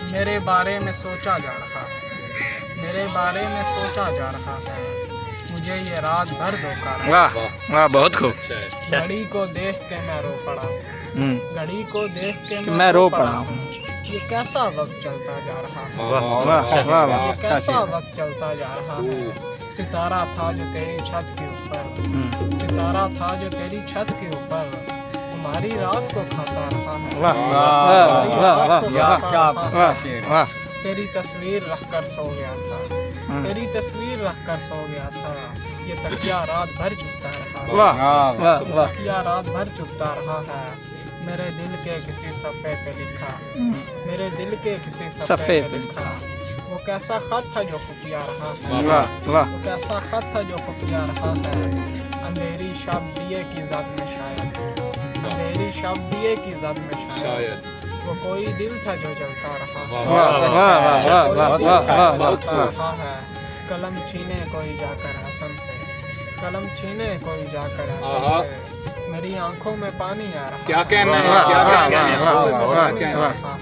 मेरे बारे में सोचा जा रहा है, मेरे बारे में सोचा जा रहा है, मुझे ये रात भर धोखा रहा। वाह वाह, बहुत खूब। घड़ी को देख के मैं रो पड़ा, घड़ी को देख के मैं रो पड़ा हूँ। ये कैसा वक्त चलता जा रहा है, वाह वाह वाह वाह, ये कैसा वक्त चलता जा रहा है। सितारा था जो तेरी छत के ऊपर, सितारा था जो तेरी छत के ऊपर, तुम्हारी रात को खाता रहा है। वाह तुम्हारी वाह रात को वाह खाता रहा है। वाह। तेरी तस्वीर रखकर सो गया था, तेरी तस्वीर रखकर सो गया था, ये तकिया रात भर चुपता रहा। वाह वाह वाह। तकिया रात भर चुपता रहा है। मेरे दिल के किसी सफ़े पे लिखा, मेरे दिल के किसी सफ़े पे लिखा, वो कैसा खत था जो खुफिया रहा है। वाह वाह। वो कैसा खत था जो खुफिया रहा है। अंधेरी शब दिए की जद में शायद, अंधेरी शब दिए की जद में शायद, वो कोई दिल था जो जलता रहा है। वाह वाह वाह वाह वाह रहा है। कलम छीने कोई जाकर हसन से, कलम छीने कोई जाकर हसन से, मेरी आंखों में पानी आ रहा है। क्या कहना है, वाह क्या वाह कहना है। वाह वाह वाह।